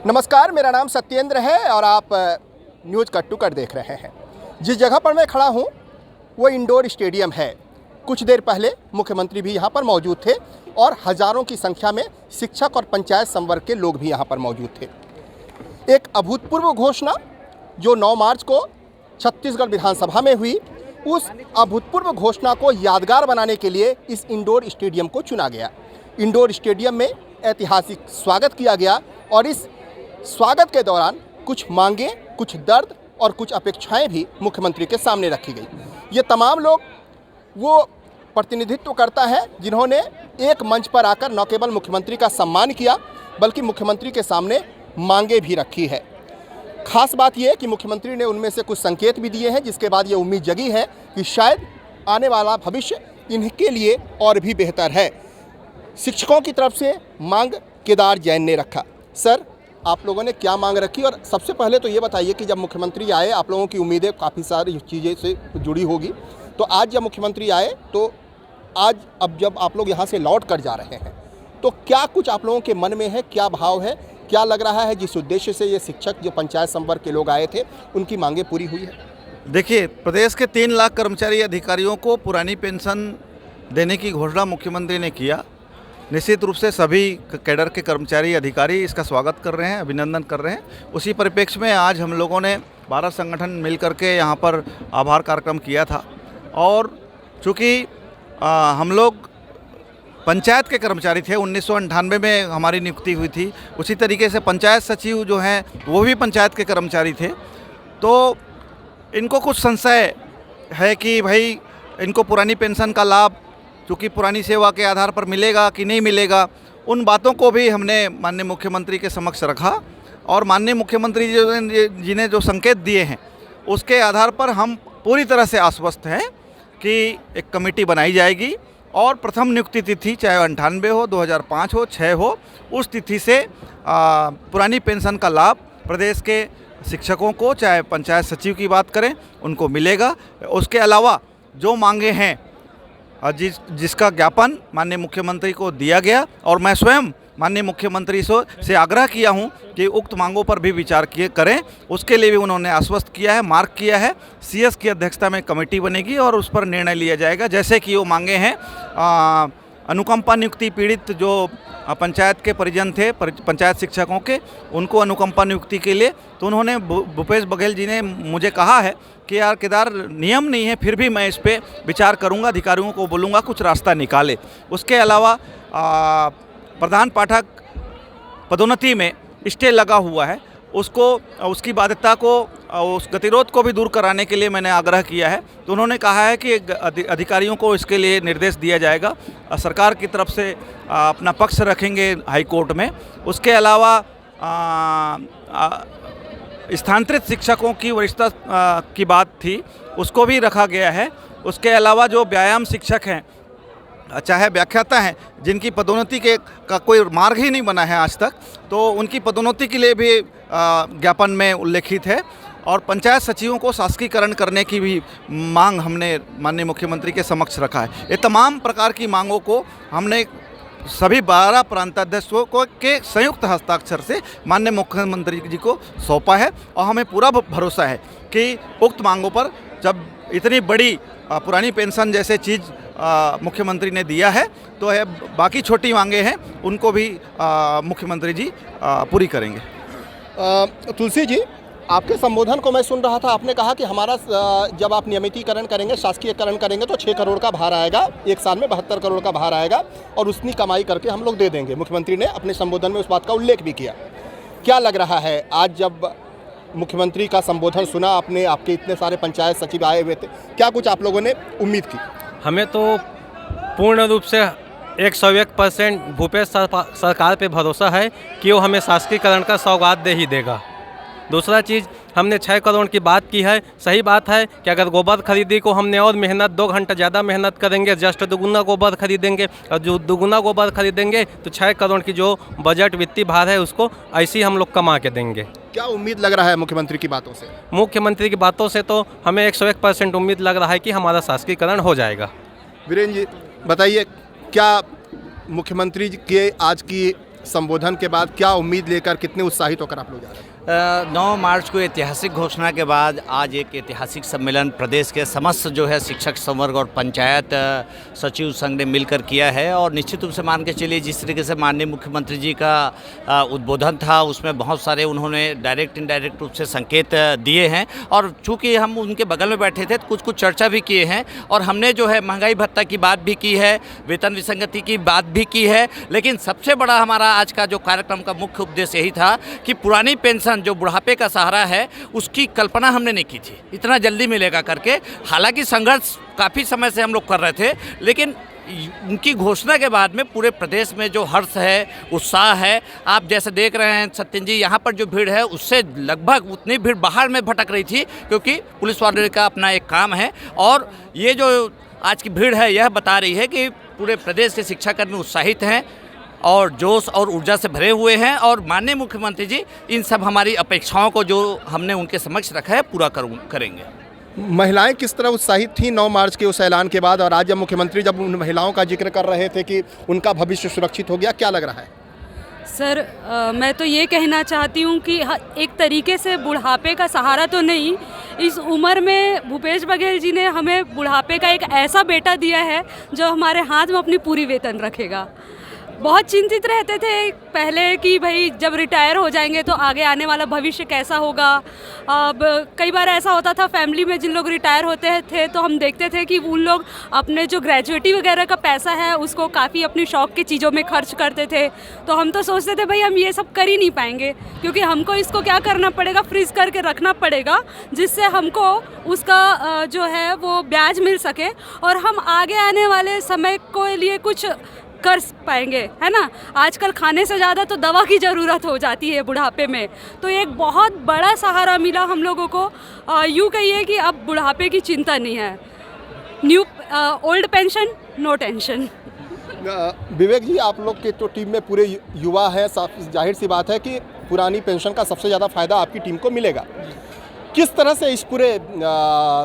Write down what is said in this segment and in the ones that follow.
नमस्कार, मेरा नाम सत्येंद्र है और आप न्यूज़ कट टू कट देख रहे हैं। जिस जगह पर मैं खड़ा हूँ वो इंडोर स्टेडियम है। कुछ देर पहले मुख्यमंत्री भी यहाँ पर मौजूद थे और हज़ारों की संख्या में शिक्षक और पंचायत संवर्ग के लोग भी यहाँ पर मौजूद थे। एक अभूतपूर्व घोषणा जो 9 मार्च को छत्तीसगढ़ विधानसभा में हुई, उस अभूतपूर्व घोषणा को यादगार बनाने के लिए इस इंडोर स्टेडियम को चुना गया। इंडोर स्टेडियम में ऐतिहासिक स्वागत किया गया और इस स्वागत के दौरान कुछ मांगें, कुछ दर्द और कुछ अपेक्षाएं भी मुख्यमंत्री के सामने रखी गई। ये तमाम लोग वो प्रतिनिधित्व करता है जिन्होंने एक मंच पर आकर न केवल मुख्यमंत्री का सम्मान किया बल्कि मुख्यमंत्री के सामने मांगें भी रखी है। खास बात यह है कि मुख्यमंत्री ने उनमें से कुछ संकेत भी दिए हैं, जिसके बाद ये उम्मीद जगी है कि शायद आने वाला भविष्य इनके लिए और भी बेहतर है। शिक्षकों की तरफ से मांग केदार जैन ने रखा। सर, आप लोगों ने क्या मांग रखी? और सबसे पहले तो ये बताइए कि जब मुख्यमंत्री आए, आप लोगों की उम्मीदें काफ़ी सारी चीज़ें से जुड़ी होगी, तो आज जब मुख्यमंत्री आए तो आज अब जब आप लोग यहाँ से लौट कर जा रहे हैं तो क्या कुछ आप लोगों के मन में है, क्या भाव है, क्या लग रहा है जिस उद्देश्य से ये शिक्षक जो पंचायत संवर्ग के लोग आए थे उनकी मांगें पूरी हुई है? देखिए, प्रदेश के 3 लाख कर्मचारी अधिकारियों को पुरानी पेंशन देने की घोषणा मुख्यमंत्री ने किया। निश्चित रूप से सभी कैडर के कर्मचारी अधिकारी इसका स्वागत कर रहे हैं, अभिनंदन कर रहे हैं। उसी परिप्रेक्ष्य में आज हम लोगों ने 12 संगठन मिल करके यहाँ पर आभार कार्यक्रम किया था। और चूँकि हम लोग पंचायत के कर्मचारी थे, 1998 में हमारी नियुक्ति हुई थी, उसी तरीके से पंचायत सचिव जो हैं वो भी पंचायत के कर्मचारी थे। तो इनको कुछ संशय है कि भाई इनको पुरानी पेंशन का लाभ चूँकि पुरानी सेवा के आधार पर मिलेगा कि नहीं मिलेगा, उन बातों को भी हमने माननीय मुख्यमंत्री के समक्ष रखा। और माननीय मुख्यमंत्री जी ने जो संकेत दिए हैं उसके आधार पर हम पूरी तरह से आश्वस्त हैं कि एक कमेटी बनाई जाएगी और प्रथम नियुक्ति तिथि चाहे 98 हो, 2005 हो, 6 हो, उस तिथि से पुरानी पेंशन का लाभ प्रदेश के शिक्षकों को, चाहे पंचायत सचिव की बात करें, उनको मिलेगा। उसके अलावा जो मांगे हैं जिसका ज्ञापन माननीय मुख्यमंत्री को दिया गया और मैं स्वयं माननीय मुख्यमंत्री से आग्रह किया हूं कि उक्त मांगों पर भी विचार करें, उसके लिए भी उन्होंने आश्वस्त किया है, मार्क किया है। सीएस की अध्यक्षता में कमेटी बनेगी और उस पर निर्णय लिया जाएगा। जैसे कि वो मांगे हैं अनुकंपा नियुक्ति पीड़ित जो पंचायत के परिजन थे, पंचायत शिक्षकों के, उनको अनुकंपा नियुक्ति के लिए, तो उन्होंने भूपेश बघेल जी ने मुझे कहा है कि यार केदार, नियम नहीं है, फिर भी मैं इस पे विचार करूंगा, अधिकारियों को बोलूँगा कुछ रास्ता निकाले। उसके अलावा प्रधान पाठक पदोन्नति में स्टे लगा हुआ है, उसकी बाध्यता को, उस गतिरोध को भी दूर कराने के लिए मैंने आग्रह किया है। तो उन्होंने कहा है कि अधिकारियों को इसके लिए निर्देश दिया जाएगा, सरकार की तरफ से अपना पक्ष रखेंगे हाई कोर्ट में। उसके अलावा स्थानांतरित शिक्षकों की वरिष्ठता की बात थी, उसको भी रखा गया है। उसके अलावा जो व्यायाम शिक्षक हैं, चाहे व्याख्याता हैं, जिनकी पदोन्नति का कोई मार्ग ही नहीं बना है आज तक, तो उनकी पदोन्नति के लिए भी ज्ञापन में उल्लेखित है। और पंचायत सचिवों को शासकीकरण करने की भी मांग हमने माननीय मुख्यमंत्री के समक्ष रखा है। ये तमाम प्रकार की मांगों को हमने सभी 12 प्रांताध्यक्षों को के संयुक्त हस्ताक्षर से माननीय मुख्यमंत्री जी को सौंपा है और हमें पूरा भरोसा है कि उक्त मांगों पर, जब इतनी बड़ी पुरानी पेंशन जैसे चीज़ मुख्यमंत्री ने दिया है, तो है बाकी छोटी मांगे हैं उनको भी मुख्यमंत्री जी पूरी करेंगे। तुलसी जी, आपके संबोधन को मैं सुन रहा था, आपने कहा कि हमारा जब आप नियमितीकरण करेंगे, शासकीयकरण करेंगे तो 6 करोड़ का भार आएगा, एक साल में 72 करोड़ का भार आएगा और उतनी कमाई करके हम लोग दे देंगे। मुख्यमंत्री ने अपने संबोधन में उस बात का उल्लेख भी किया। क्या लग रहा है आज जब मुख्यमंत्री का संबोधन सुना आपने, आपके इतने सारे पंचायत सचिव आए हुए थे, क्या कुछ आप लोगों ने उम्मीद की? हमें तो पूर्ण रूप से 101% भूपेश सरकार पे भरोसा है कि वो हमें शासकीकरण का सौगात दे ही देगा। दूसरा चीज़, हमने 6 करोड़ की बात की है। सही बात है कि अगर गोबर खरीदी को हमने और मेहनत 2 घंटा ज़्यादा मेहनत करेंगे, जस्ट दुगुना गोबर खरीदेंगे और जो दुगुना गोबर खरीदेंगे तो 6 करोड़ की जो बजट वित्तीय भार है उसको ऐसे ही हम लोग कमा के देंगे। क्या उम्मीद लग रहा है मुख्यमंत्री की बातों से? मुख्यमंत्री की बातों से तो हमें 101% उम्मीद लग रहा है कि हमारा शासकीकरण हो जाएगा। वीरेंद्र जी बताइए, क्या मुख्यमंत्री के आज की संबोधन के बाद क्या उम्मीद लेकर, कितने उत्साहित होकर आप लोग जा रहे हैं? 9 मार्च को ऐतिहासिक घोषणा के बाद आज एक ऐतिहासिक सम्मेलन प्रदेश के समस्त जो है शिक्षक संवर्ग और पंचायत सचिव संघ ने मिलकर किया है। और निश्चित रूप से मान के चलिए, जिस तरीके से माननीय मुख्यमंत्री जी का उद्बोधन था, उसमें बहुत सारे उन्होंने डायरेक्ट इनडायरेक्ट रूप से संकेत दिए हैं। और चूँकि हम उनके बगल में बैठे थे तो कुछ चर्चा भी किए हैं, और हमने जो है महंगाई भत्ता की बात भी की है, वेतन विसंगति की बात भी की है। लेकिन सबसे बड़ा हमारा आज का जो कार्यक्रम का मुख्य उद्देश्य यही था कि पुरानी पेंशन जो बुढ़ापे का सहारा है, उसकी कल्पना हमने नहीं की थी इतना जल्दी मिलेगा करके। हालांकि संघर्ष काफ़ी समय से हम लोग कर रहे थे, लेकिन उनकी घोषणा के बाद में पूरे प्रदेश में जो हर्ष है, उत्साह है, आप जैसे देख रहे हैं सत्यन जी, यहाँ पर जो भीड़ है उससे लगभग उतनी भीड़ बाहर में भटक रही थी, क्योंकि पुलिस वालों का अपना एक काम है। और ये जो आज की भीड़ है यह बता रही है कि पूरे प्रदेश के शिक्षाकर्मी उत्साहित हैं और जोश और ऊर्जा से भरे हुए हैं। और माननीय मुख्यमंत्री जी इन सब हमारी अपेक्षाओं को जो हमने उनके समक्ष रखा है पूरा करेंगे। महिलाएं किस तरह उत्साहित थीं 9 मार्च के उस ऐलान के बाद, और आज जब मुख्यमंत्री जब उन महिलाओं का जिक्र कर रहे थे कि उनका भविष्य सुरक्षित हो गया, क्या लग रहा है? सर, मैं तो ये कहना चाहती हूँ कि एक तरीके से बुढ़ापे का सहारा तो नहीं, इस उम्र में भूपेश बघेल जी ने हमें बुढ़ापे का एक ऐसा बेटा दिया है जो हमारे हाथ में अपनी पूरी वेतन रखेगा। बहुत चिंतित रहते थे पहले कि भाई जब रिटायर हो जाएंगे तो आगे आने वाला भविष्य कैसा होगा। अब कई बार ऐसा होता था फैमिली में, जिन लोग रिटायर होते थे तो हम देखते थे कि उन लोग अपने जो ग्रेजुएटी वगैरह का पैसा है उसको काफ़ी अपनी शौक की चीज़ों में खर्च करते थे। तो हम तो सोचते थे भाई हम ये सब कर ही नहीं पाएंगे, क्योंकि हमको इसको क्या करना पड़ेगा, फ्रीज करके रखना पड़ेगा, जिससे हमको उसका जो है वो ब्याज मिल सके और हम आगे आने वाले समय को लिए कुछ कर पाएंगे, है ना। आजकल खाने से ज़्यादा तो दवा की ज़रूरत हो जाती है बुढ़ापे में, तो एक बहुत बड़ा सहारा मिला हम लोगों को। यूँ कहिए कि अब बुढ़ापे की चिंता नहीं है। New old pension, no tension. Vivek ji, आप लोग के तो टीम में पूरे युवा हैं, जाहिर सी बात है कि पुरानी पेंशन का सबसे ज़्यादा फायदा आपकी टीम को मिलेगा। किस तरह से इस पूरे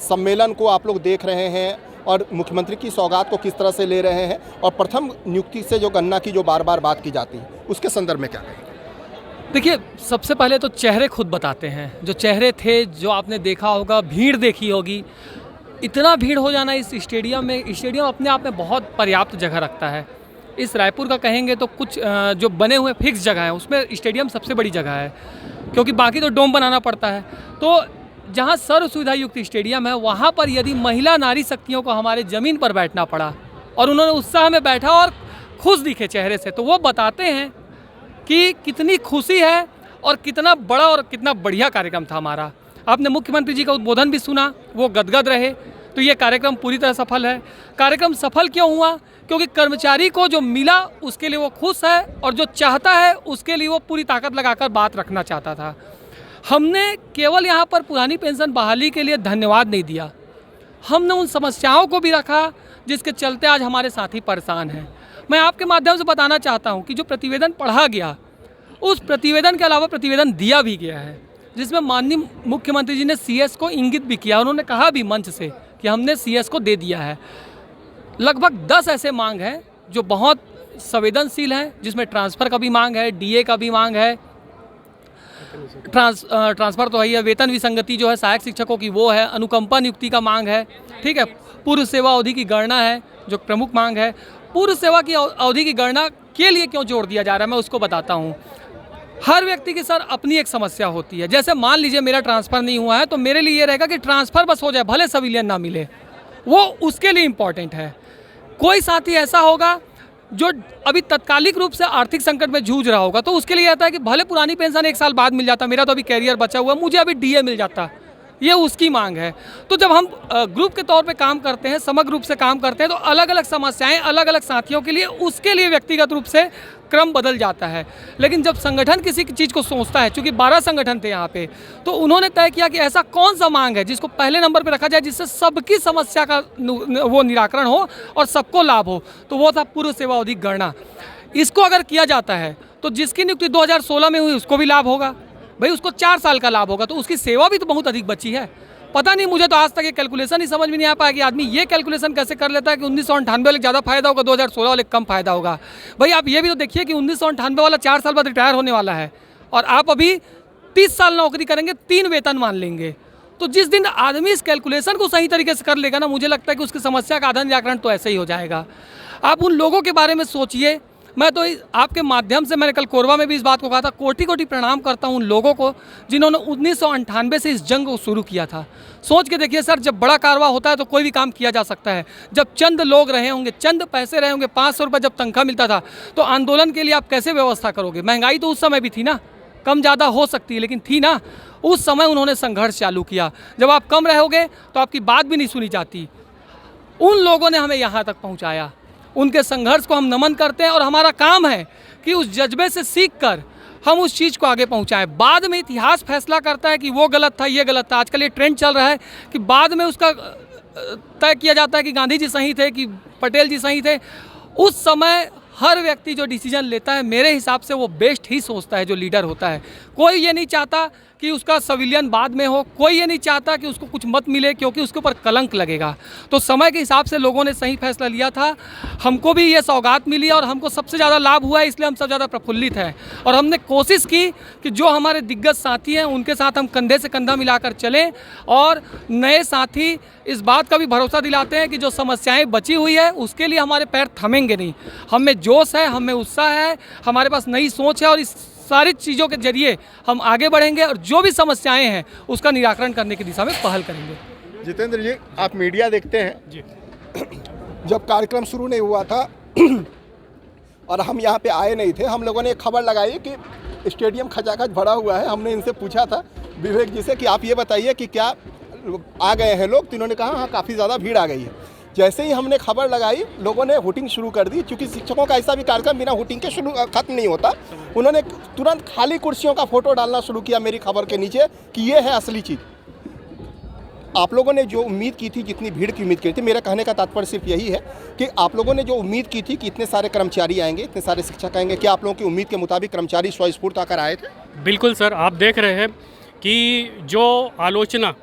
सम्मेलन को आप लोग देख रहे हैं और मुख्यमंत्री की सौगात को किस तरह से ले रहे हैं, और प्रथम नियुक्ति से जो गणना की जो बार बार बात की जाती है उसके संदर्भ में क्या कहेंगे? देखिए, सबसे पहले तो चेहरे खुद बताते हैं। जो चेहरे थे, जो आपने देखा होगा, भीड़ देखी होगी, इतना भीड़ हो जाना इस स्टेडियम में। स्टेडियम अपने आप में बहुत पर्याप्त जगह रखता है। इस रायपुर का कहेंगे तो कुछ जो बने हुए फिक्स जगह है उसमें स्टेडियम सबसे बड़ी जगह है, क्योंकि बाकी तो डोम बनाना पड़ता है। तो जहाँ सर्व सुविधा युक्त स्टेडियम है वहाँ पर यदि महिला नारी शक्तियों को हमारे ज़मीन पर बैठना पड़ा और उन्होंने उत्साह में बैठा और खुश दिखे चेहरे से, तो वो बताते हैं कि कितनी खुशी है और कितना बड़ा और कितना बढ़िया कार्यक्रम था हमारा। आपने मुख्यमंत्री जी का उद्बोधन भी सुना, वो गदगद रहे। तो ये कार्यक्रम पूरी तरह सफल है। कार्यक्रम सफल क्यों हुआ? क्योंकि कर्मचारी को जो मिला उसके लिए वो खुश है, और जो चाहता है उसके लिए वो पूरी ताकत लगाकर बात रखना चाहता था। हमने केवल यहाँ पर पुरानी पेंशन बहाली के लिए धन्यवाद नहीं दिया, हमने उन समस्याओं को भी रखा जिसके चलते आज हमारे साथी परेशान हैं। मैं आपके माध्यम से बताना चाहता हूँ कि जो प्रतिवेदन पढ़ा गया, उस प्रतिवेदन के अलावा प्रतिवेदन दिया भी गया है, जिसमें माननीय मुख्यमंत्री जी ने सीएस को इंगित भी किया। उन्होंने कहा भी मंच से कि हमने सीएस को दे दिया है। लगभग 10 ऐसे मांग हैं जो बहुत संवेदनशील हैं, जिसमें ट्रांसफ़र का भी मांग है, डीए का भी मांग है, ट्रांसफ़र तो है, वेतन विसंगति जो है सहायक शिक्षकों की वो है, अनुकंपा नियुक्ति का मांग है, ठीक है, पूर्व सेवा अवधि की गणना है जो प्रमुख मांग है। पूर्व सेवा की अवधि की गणना के लिए क्यों जोर दिया जा रहा है मैं उसको बताता हूँ। हर व्यक्ति की सर अपनी एक समस्या होती है। जैसे मान लीजिए मेरा ट्रांसफ़र नहीं हुआ है तो मेरे लिए ये रहेगा कि ट्रांसफ़र बस हो जाए, भले सिविलियन ना मिले, वो उसके लिए इम्पॉर्टेंट है। कोई साथी ऐसा होगा जो अभी तत्कालिक रूप से आर्थिक संकट में जूझ रहा होगा, तो उसके लिए आता है कि भले पुरानी पेंशन 1 साल बाद मिल जाता, मेरा तो अभी कैरियर बचा हुआ, मुझे अभी डीए मिल जाता, ये उसकी मांग है। तो जब हम ग्रुप के तौर पे काम करते हैं, समग्र रूप से काम करते हैं, तो अलग अलग समस्याएं अलग अलग साथियों के लिए, उसके लिए व्यक्तिगत रूप से क्रम बदल जाता है। लेकिन जब संगठन किसी चीज़ को सोचता है, चूँकि 12 संगठन थे यहाँ पे, तो उन्होंने तय किया कि ऐसा कौन सा मांग है जिसको पहले नंबर पर रखा जाए, जिससे सबकी समस्या का वो निराकरण हो और सबको लाभ हो। तो वो था पूर्व सेवा अवधि गणना। इसको अगर किया जाता है तो जिसकी नियुक्ति 2016 में हुई उसको भी लाभ होगा, भाई उसको 4 साल का लाभ होगा, तो उसकी सेवा भी तो बहुत अधिक बची है। पता नहीं, मुझे तो आज तक ये कैलकुलेशन ही समझ में नहीं आ पाया कि आदमी ये कैलकुलेशन कैसे कर लेता है कि 1998 वाले ज़्यादा फायदा होगा, 2016 वाले कम फायदा होगा। भाई आप ये भी तो देखिए कि 1998 वाला 4 साल बाद रिटायर होने वाला है और आप अभी 30 साल नौकरी करेंगे, 3 वेतन मान लेंगे। तो जिस दिन आदमी इस कैलकुलेशन को सही तरीके से कर लेगा ना, मुझे लगता है कि उसकी समस्या का आधा निराकरण तो ऐसे ही हो जाएगा। आप उन लोगों के बारे में सोचिए। मैं तो आपके माध्यम से, मैंने कल कोरबा में भी इस बात को कहा था, कोटि कोटि प्रणाम करता हूं उन लोगों को जिन्होंने 1998 से इस जंग को शुरू किया था। सोच के देखिए सर, जब बड़ा कारवा होता है तो कोई भी काम किया जा सकता है। जब चंद लोग रहे होंगे, चंद पैसे रहे होंगे, 500 रुपये जब तनख्वाह मिलता था, तो आंदोलन के लिए आप कैसे व्यवस्था करोगे? महंगाई तो उस समय भी थी ना, कम ज़्यादा हो सकती है लेकिन थी ना। उस समय उन्होंने संघर्ष चालू किया। जब आप कम रहोगे तो आपकी बात भी नहीं सुनी जाती। उन लोगों ने हमें यहाँ तक पहुँचाया, उनके संघर्ष को हम नमन करते हैं और हमारा काम है कि उस जज्बे से सीखकर हम उस चीज़ को आगे पहुंचाएं। बाद में इतिहास फैसला करता है कि वो गलत था, ये गलत था। आजकल ये ट्रेंड चल रहा है कि बाद में उसका तय किया जाता है कि गांधी जी सही थे कि पटेल जी सही थे। उस समय हर व्यक्ति जो डिसीजन लेता है, मेरे हिसाब से वो बेस्ट ही सोचता है जो लीडर होता है। कोई ये नहीं चाहता कि उसका सिविलियन बाद में हो, कोई ये नहीं चाहता कि उसको कुछ मत मिले क्योंकि उसके ऊपर कलंक लगेगा। तो समय के हिसाब से लोगों ने सही फैसला लिया था। हमको भी ये सौगात मिली और हमको सबसे ज़्यादा लाभ हुआ है, इसलिए हम सब ज़्यादा प्रफुल्लित हैं। और हमने कोशिश की कि जो हमारे दिग्गज साथी हैं उनके साथ हम कंधे से कंधा मिलाकर चलें और नए साथी इस बात का भी भरोसा दिलाते हैं कि जो समस्याएँ बची हुई है उसके लिए हमारे पैर थमेंगे नहीं। हम में जोश है, हम में उत्साह है, हमारे पास नई सोच है और इस सारी चीज़ों के जरिए हम आगे बढ़ेंगे और जो भी समस्याएं हैं उसका निराकरण करने की दिशा में पहल करेंगे। जितेंद्र जी, आप मीडिया देखते हैं जी। जब कार्यक्रम शुरू नहीं हुआ था और हम यहाँ पे आए नहीं थे, हम लोगों ने एक खबर लगाई कि स्टेडियम खचाखच भरा हुआ है। हमने इनसे पूछा था, विवेक जी से, कि आप ये बताइए कि क्या आ गए हैं लोग? तो इन्होंने कहा हाँ, काफ़ी ज़्यादा भीड़ आ गई है। जैसे ही हमने खबर लगाई, लोगों ने हुटिंग शुरू कर दी। क्योंकि शिक्षकों का ऐसा भी कार्यक्रम बिना हुटिंग के खत्म नहीं होता। उन्होंने तुरंत खाली कुर्सियों का फोटो डालना शुरू किया मेरी खबर के नीचे कि ये है असली चीज़। आप लोगों ने जो उम्मीद की थी, जितनी भीड़ की उम्मीद की थी, मेरा कहने का तात्पर्य सिर्फ यही है कि आप लोगों ने जो उम्मीद की थी कि इतने सारे कर्मचारी आएंगे, इतने सारे शिक्षक आएंगे, क्या आप लोगों की उम्मीद के मुताबिक कर्मचारी स्वस्फूर्त आकर आए थे? बिल्कुल सर, आप देख रहे हैं कि जो आलोचना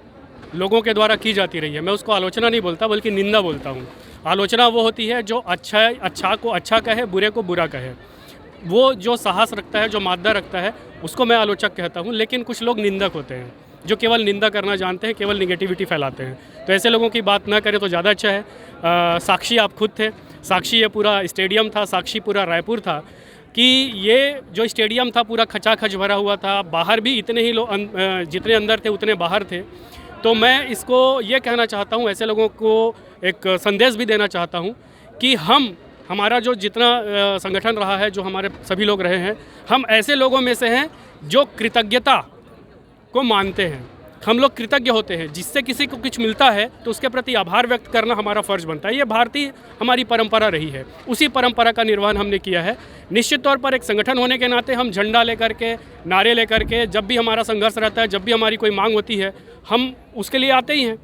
लोगों के द्वारा की जाती रही है, मैं उसको आलोचना नहीं बोलता बल्कि निंदा बोलता हूँ। आलोचना वो होती है जो अच्छा को अच्छा कहे, बुरे को बुरा कहे। वो जो साहस रखता है, जो मादा रखता है, उसको मैं आलोचक कहता हूँ। लेकिन कुछ लोग निंदक होते हैं जो केवल निंदा करना जानते हैं, केवल निगेटिविटी फैलाते हैं। तो ऐसे लोगों की बात ना करें तो ज़्यादा अच्छा है। साक्षी आप खुद थे, साक्षी ये पूरा स्टेडियम था, साक्षी पूरा रायपुर था कि ये जो स्टेडियम था पूरा खचाखच भरा हुआ था। बाहर भी इतने ही लोग, जितने अंदर थे उतने बाहर थे। तो मैं इसको ये कहना चाहता हूँ, ऐसे लोगों को एक संदेश भी देना चाहता हूँ कि हमारा जो जितना संगठन रहा है, जो हमारे सभी लोग रहे हैं, हम ऐसे लोगों में से हैं जो कृतज्ञता को मानते हैं। हम लोग कृतज्ञ होते हैं। जिससे किसी को कुछ मिलता है तो उसके प्रति आभार व्यक्त करना हमारा फ़र्ज़ बनता है। ये भारतीय हमारी परंपरा रही है, उसी परंपरा का निर्वहन हमने किया है। निश्चित तौर पर एक संगठन होने के नाते हम झंडा लेकर के, नारे लेकर के, जब भी हमारा संघर्ष रहता है, जब भी हमारी कोई मांग होती है, हम उसके लिए आते ही हैं।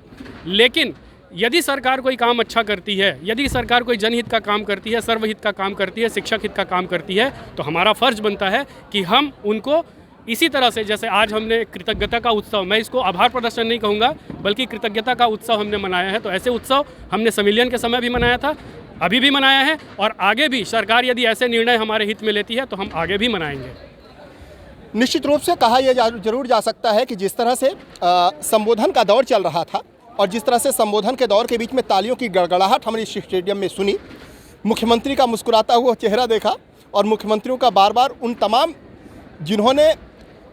लेकिन यदि सरकार कोई काम अच्छा करती है, यदि सरकार कोई जनहित का काम करती है, सर्वहित का काम करती है, शिक्षक हित का काम करती है, तो हमारा फ़र्ज़ बनता है कि हम उनको इसी तरह से, जैसे आज हमने कृतज्ञता का उत्सव, मैं इसको आभार प्रदर्शन नहीं कहूँगा बल्कि कृतज्ञता का उत्सव हमने मनाया है। तो ऐसे उत्सव हमने संविलियन के समय भी मनाया था, अभी भी मनाया है और आगे भी सरकार यदि ऐसे निर्णय हमारे हित में लेती है तो हम आगे भी मनाएंगे। निश्चित रूप से कहा यह जरूर जा सकता है कि जिस तरह से संबोधन का दौर चल रहा था और जिस तरह से संबोधन के दौर के बीच में तालियों की गड़गड़ाहट हमने इस स्टेडियम में सुनी, मुख्यमंत्री का मुस्कुराता हुआ चेहरा देखा और मुख्यमंत्रियों का बार बार उन तमाम जिन्होंने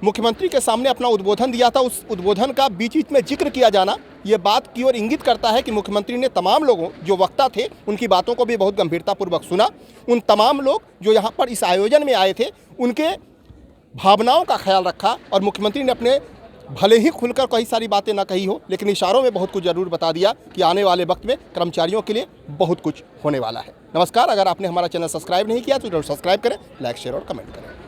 मुख्यमंत्री के सामने अपना उद्बोधन दिया था, उस उद्बोधन का बीच बीच में जिक्र किया जाना, ये बात की ओर इंगित करता है कि मुख्यमंत्री ने तमाम लोगों, जो वक्ता थे, उनकी बातों को भी बहुत गंभीरतापूर्वक सुना। उन तमाम लोग जो यहाँ पर इस आयोजन में आए थे, उनके भावनाओं का ख्याल रखा और मुख्यमंत्री ने अपने, भले ही खुलकर कई सारी बातें ना कही हो, लेकिन इशारों में बहुत कुछ ज़रूर बता दिया कि आने वाले वक्त में कर्मचारियों के लिए बहुत कुछ होने वाला है। नमस्कार, अगर आपने हमारा चैनल सब्सक्राइब नहीं किया तो जरूर सब्सक्राइब करें, लाइक, शेयर और कमेंट करें।